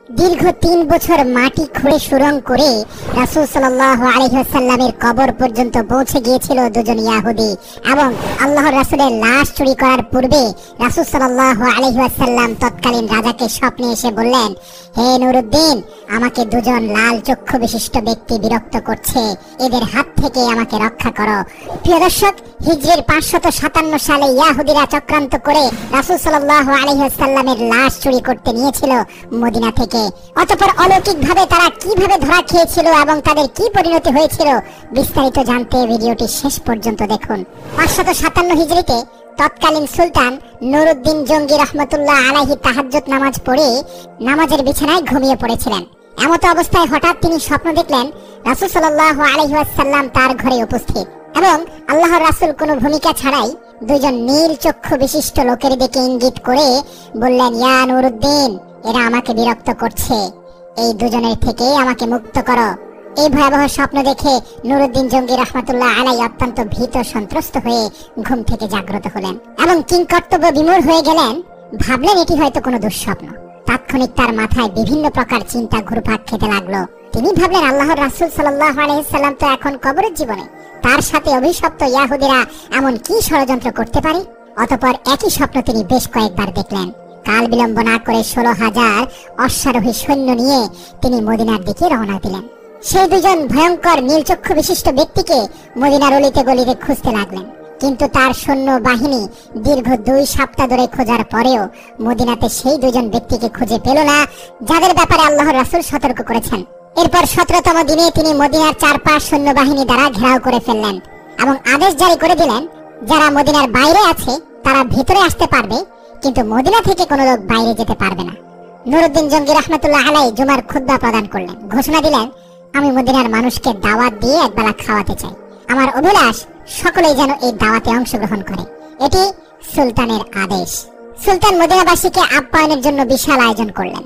দীর্ঘ ৩ বছর মাটি খুঁড়ে সুরঙ্গ করে রাসূল সাল্লাল্লাহু আলাইহি ওয়াসাল্লামের কবর পর্যন্ত পৌঁছে গিয়েছিল দুজন ইহুদি এবং আল্লাহর রাসূলের লাশ চুরি করার পূর্বে রাসূল সাল্লাল্লাহু আলাইহি ওয়াসাল্লাম তৎকালীন রাজাকে স্বপ্নে এসে বললেন, হে নুরউদ্দিন, আমাকে দুজন লাল চক্ষু বিশিষ্ট ব্যক্তি বিরক্ত করছে, এদের হাত থেকে আমাকে রক্ষা করো। প্রিয় দর্শক, হিজরির 557 সালে ইহুদিরা চক্রান্ত করে রাসূল সাল্লাল্লাহু আলাইহি ওয়াসাল্লামের লাশ চুরি করতে নিয়েছিল মদিনা থেকে। অতঃপর অলৌকিকভাবে তারা কিভাবে ধরা খেয়েছিল এবং তাদের কি পরিণতি হয়েছিল বিস্তারিত জানতে ভিডিওটি শেষ পর্যন্ত দেখুন। 557 হিজরিতে তৎকালীন সুলতান নুরউদ্দিন জঙ্গি রহমতুল্লাহ আলাইহি তাহাজ্জুদ নামাজ পড়ে নামাজের বিছানায় ঘুমিয়ে পড়েছিলেন। এমত অবস্থায় হঠাৎ তিনি স্বপ্ন দেখলেন রাসূল সাল্লাল্লাহু আলাইহি ওয়াসাল্লাম তার ঘরে উপস্থিত এবং আল্লাহর রাসূল কোনো ভূমিকা ছাড়াই দুজন নীল চক্ষু বিশিষ্ট লোকের দিকে ইঙ্গিত করে বললেন, ইয়া নুরউদ্দিন, এরা আমাকে বিরক্ত করছে, এই দুজনের থেকে আমাকে মুক্ত করো। এই ভয়াবহ স্বপ্ন দেখে নুরউদ্দিন জঙ্গি রহমতুল্লাহ আলাই অত্যন্ত ভীত সন্ত্রস্ত হয়ে ঘুম থেকে জাগ্রত হলেন এবং কিংকর্তব্য বিমূঢ় হয়ে গেলেন। ভাবলেন এটি হয়তো কোনো দুঃস্বপ্ন। তাৎক্ষণিক তার মাথায় বিভিন্ন প্রকার চিন্তা ঘুরপাক খেতে লাগলো। তিনি ভাবলেন, আল্লাহর রাসূল সাল্লাল্লাহু আলাইহি সাল্লাম তো এখন কবরের জীবনে, তার সাথে অভিশপ্ত ইহুদিরা এমন কি ষড়যন্ত্র করতে পারে? অতঃপর একই স্বপ্ন তিনি বেশ কয়েকবার দেখলেন। কাল বিলম্ব না করে 16,000 অশ্বারোহী সৈন্য নিয়ে তিনি মদিনার দিকে রওনা দিলেন। সেই দুজন ভয়ঙ্কর নীলচক্ষু বিশিষ্ট ব্যক্তিকে মদিনার অলিতে গলিতে খুঁজতে লাগলেন, কিন্তু তার সৈন্য বাহিনী দীর্ঘ 2 সপ্তাহ ধরে খোঁজার পরেও মদিনাতে সেই দুজন ব্যক্তিকে খুঁজে পেল না, যাদের ব্যাপারে আল্লাহর রাসূল সতর্ক করেছেন। এরপর 17তম দিনে তিনি মদিনার চারপাশ সৈন্যবাহিনী দ্বারা ঘেরাও করে ফেললেন এবং আদেশ জারি করে দিলেন, যারা মদিনার বাইরে আছে তারা ভিতরে আসতে পারবে, কিন্তু মদিনা থেকে কোনো লোক বাইরে যেতে পারবে না। নুরউদ্দিন জঙ্গি রহমতুল্লাহ আলাই জুমার খুতবা প্রদান করলেন, ঘোষণা দিলেন, আমি মদিনার মানুষকে দাওয়াত দিয়ে একবেলা খাওয়াতে চাই। আমার অভিলাষ সকলেই যেন এই দাওয়াতে অংশগ্রহণ করে। এটি সুলতানের আদেশ। সুলতান মদিনাবাসীকে আপ্যায়নের জন্য বিশাল আয়োজন করলেন।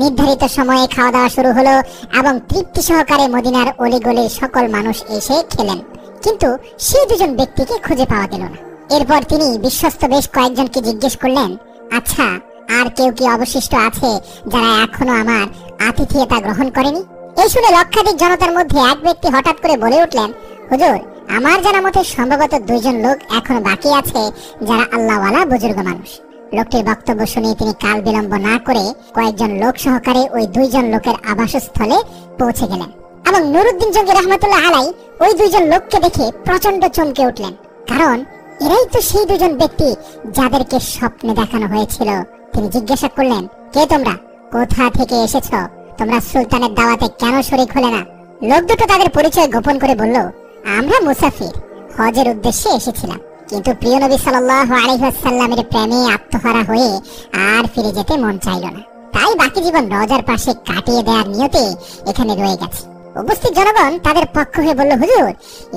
নির্ধারিত সময়ে খাওয়া দাওয়া শুরু হলো এবং তৃপ্তি সহকারে মদিনার অলিগলির সকল মানুষ এসে খেলেন, কিন্তু সেই দুজন ব্যক্তিকে খুঁজে পাওয়া গেল না। এরপর তিনি বিশ্বস্ত বেশ কয়েকজনকে জিজ্ঞেস করলেন, আচ্ছা, আর কেউ কি অবশিষ্ট আছে যারা এখনো আমার আতিথেয়তা গ্রহণ করেনি? এই শুনে লক্ষাধিক জনতার মধ্যে এক ব্যক্তি হঠাৎ করে বলে উঠলেন, হুজুর, আমার জানা মতে সম্ভবত 2 জন লোক এখনো বাকি আছে যারা আল্লাহওয়ালা বুজুর্গ মানুষ। লোকটির বক্তব্য শুনে তিনি কাল বিলম্ব না করে কয়েকজন লোক সহকারে ওই 2 জন লোকের আবাসস্থলে পৌঁছে গেলেন এবং নুরউদ্দিন জঙ্গি রহমতুল্লাহ আলাই ওই 2 জন লোককে দেখে প্রচন্ড চমকে উঠলেন, কারণ এরাই তো সেই 2 জন ব্যক্তি যাদেরকে স্বপ্নে দেখানো হয়েছিল। তিনি জিজ্ঞাসা করলেন, কে তোমরা? কোথা থেকে এসেছ? তোমরা সুলতানের দাওয়াতে কেন শরীক হলে না? লোক দুটো তাদের পরিচয় গোপন করে বলল, আমরা মুসাফির, হজের উদ্দেশ্যে এসেছিলাম, কিন্তু প্রিয় নবী সাল্লাল্লাহু আলাইহি ওয়াসাল্লামের প্রেমে আত্মহারা হয়ে আর ফিরে যেতে মন চাইল না, তাই বাকি জীবন রওজার পাশে কাটিয়ে দেওয়ার নিয়তে এখানে রয়ে গেছে। উপস্থিত জনগণ তাদের পক্ষ হয়ে বলল, হুজুর,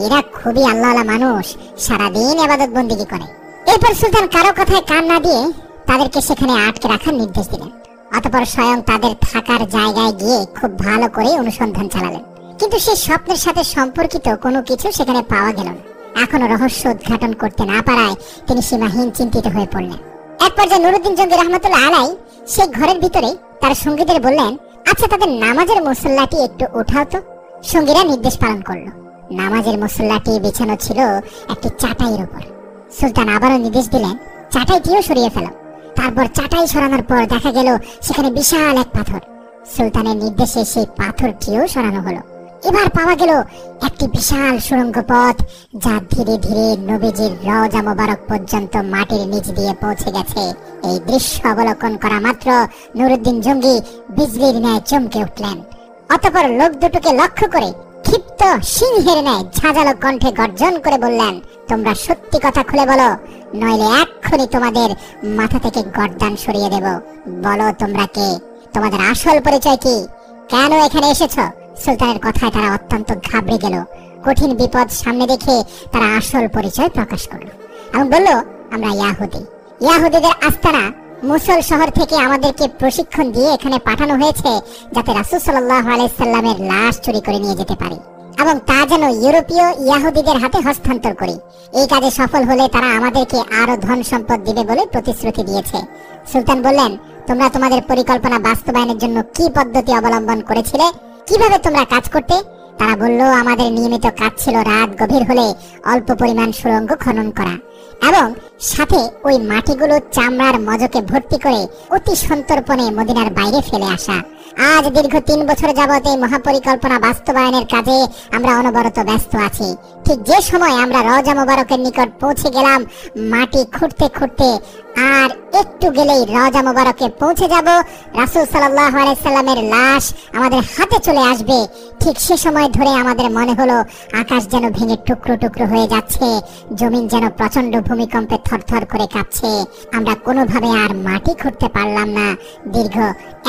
এরা খুবই আল্লাহওয়ালা মানুষ, সারাদিন ইবাদত বন্দেগী করে। এরপর সুলতান কারো কথায় কান না দিয়ে তাদেরকে সেখানে আটকে রাখার নির্দেশ দিলেন। অতঃপর স্বয়ং তাদের থাকার জায়গায় গিয়ে খুব ভালো করে অনুসন্ধান চালালেন, কিন্তু সেই স্বপ্নের সাথে সম্পর্কিত কোনো কিছু সেখানে পাওয়া গেল না। এখনো রহস্য উদ্ঘাটন করতে না পারায় তিনি সীমাহীন চিন্তিত হয়ে পড়লেন। এক পর্যায়ে নুরউদ্দিন জঙ্গি রহমতুল্লাহ আলাই সেই ঘরের ভিতরে তার সঙ্গীদের বললেন, আচ্ছা, তাদের নামাজের মুসল্লাটি একটু উঠাও তো। সঙ্গীরা নির্দেশ পালন করলো। নামাজের মুসল্লাটি বিছানো ছিল একটি চাটাইয়ের উপর। সুলতান আবারও নির্দেশ দিলেন, চাটাইটিও সরিয়ে ফেলো। তারপর চাটাই সরানোর পর দেখা গেল সেখানে বিশাল এক পাথর। সুলতানের নির্দেশে সেই পাথরটিও সরানো হলো। এবার পাওয়া গেল একটি বিশাল সুড়ঙ্গ পথ, যা ধীরে ধীরে নবীজির রওজা মোবারক পর্যন্ত মাটির নিচ দিয়ে পৌঁছে গেছে। এই দৃশ্য অবলোকন করা মাত্র নুরউদ্দিন জঙ্গি বিজলির ন্যায় চমকে উঠলেন। অতঃপর লোক দুটোকে লক্ষ্য করে ক্ষিপ্ত সিংহের ন্যায় ঝাঁঝালো কণ্ঠে গর্জন করে বললেন, তোমরা সত্যি কথা খুলে বলো, নইলে এক্ষুনি তোমাদের মাথা থেকে গর্দান সরিয়ে দেব। বলো তোমরা কে? তোমাদের আসল পরিচয় কি? কেন এখানে এসেছো? সুলতানের কথায় তারা অত্যন্ত ঘাবড়ে গেল। কঠিন বিপদ সামনে দেখে তারা আসল পরিচয় প্রকাশ করলো এবং বলল, আমরা ইহুদি। ইহুদিদের আস্তানা মুসল শহর থেকে আমাদেরকে প্রশিক্ষণ দিয়ে এখানে পাঠানো হয়েছে যাতে রাসূল সাল্লাল্লাহু আলাইহি সাল্লামের লাশ চুরি করে নিয়ে যেতে পারি। এবং তা যেন ইউরোপীয় ইয়াহুদীদের হাতে হস্তান্তর করি। এই কাজে সফল হলে তারা আমাদেরকে আরো ধন সম্পদ দিবে বলে প্রতিশ্রুতি দিয়েছে। সুলতান বললেন, তোমরা তোমাদের পরিকল্পনা বাস্তবায়নের জন্য কি পদ্ধতি অবলম্বন করেছিলে? কিভাবে তোমরা কাজ করতে? তারা বলল, আমাদের নিয়মিত কাজ ছিল রাত গভীর হলে অল্প পরিমাণ সুড়ঙ্গ খনন করা এবং সাথে ওই মাটিগুলো চামড়ার মজকে ভর্তি করে অতি সন্তর্পণে মদিনার বাইরে ফেলে আসা। আজ দীর্ঘ 3 বছর যাবত এই মহাপরিকল্পনা বাস্তবায়নের কাজে আমরা অনবরত ব্যস্ত আছি। ঠিক যে সময় আমরা রওজা মোবারকের নিকট পৌঁছে গেলাম, মাটি খুঁড়তে খুঁড়তে আর একটু গেলেই রওজা মোবারকে পৌঁছে যাব, রাসূল সাল্লাল্লাহু আলাইহি সাল্লামের লাশ আমাদের হাতে চলে আসবে। ঠিক সে সময় ধরে আমাদের মনে হলো আকাশ যেন ভেঙে টুকরো টুকরো হয়ে যাচ্ছে, জমিন যেন প্রচন্ড ভূমিকম্পে থরথর করে কাঁপছে। আমরা কোনোভাবে আর মাটি খুঁড়তে পারলাম না। দীর্ঘ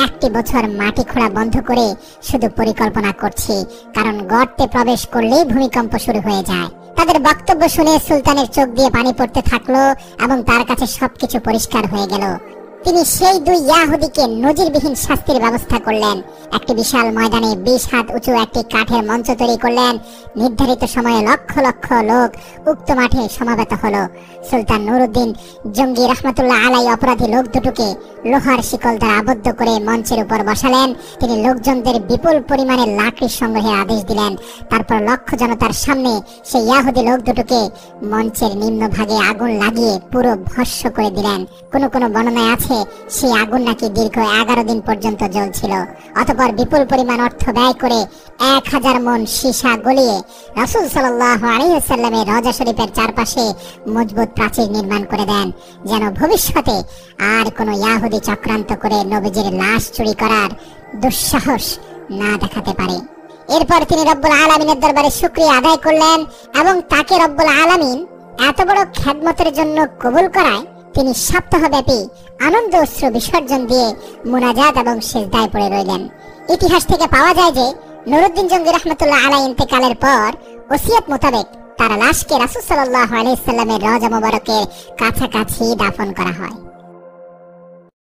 1 বছর মাটি খোঁড়া বন্ধ করে শুধু পরিকল্পনা করছি, কারণ গর্তে প্রবেশ করলেই ভূমিকম্প শুরু হয়ে যায়। তাদের বক্তব্য শুনে সুলতানের চোখ দিয়ে পানি পড়তে থাকলো এবং তার কাছে সবকিছু পরিষ্কার হয়ে গেল। তিনি সেই 2 ইয়াহুদীকে নজিরবিহীন শাস্তির ব্যবস্থা করলেন। একটি বিশাল ময়দানে 20 হাত উঁচু একটি কাঠের মঞ্চ তৈরি করলেন। নির্ধারিত সময়ে লক্ষ লক্ষ লোক উক্ত মাঠে সমাবেত হলো। সুলতান নুরউদ্দিন জঙ্গি রহমতুল্লাহ আলাই অপরাধী লোক দুটোকে লোহার শিকল দ্বারা আবদ্ধ করে মঞ্চের উপর বসালেন। তিনি লোকজনদের বিপুল পরিমাণে লাকড়ি সংগ্রহের আদেশ দিলেন। তারপর লক্ষ জনতার সামনে সেই ইয়াহুদী লোক দুটোকে মঞ্চের নিম্নভাগে আগুন লাগিয়ে পুরো ভস্ম করে দিলেন। কোন কোন বর্ণনায় আছে সেই আগুন নাকি দীর্ঘ 11 দিন পর্যন্ত জ্বলছিল। অতঃপর বিপুল পরিমাণ অর্থ ব্যয় করে 1000 মণ সীসা গলিয়ে রাসূল সাল্লাল্লাহু আলাইহি ওয়াসাল্লামের রওজা শরীফের চারপাশে মজবুত প্রাচীর নির্মাণ করে দেন, যেন ভবিষ্যতে আর কোনো ইয়াহুদী চক্রান্ত করে নবীজির লাশ চুরি করার দুঃসাহস না দেখাতে পারে। এরপর তিনি রব্বুল আলামিনের দরবারে শুকরিয়া আদায় করলেন এবং তাকে রব্বুল আলামিন এত বড় খেদমতের জন্য কবুল করায় তিনি সপ্তাহব্যাপী আনন্দ অশ্রু বিসর্জন দিয়ে মুনাজাত এবং সিজদায় পড়ে রইলেন। ইতিহাস থেকে পাওয়া যায় যে নুরউদ্দিন জঙ্গি রহমতুল্লাহ আলাই ইন্তেকালের পর ওসিয়ত মোতাবেক তার লাশকে রাসূল সাল্লাল্লাহু আলাইহি সাল্লামের রওজা মোবারকের কাছাকাছি দাফন করা হয়।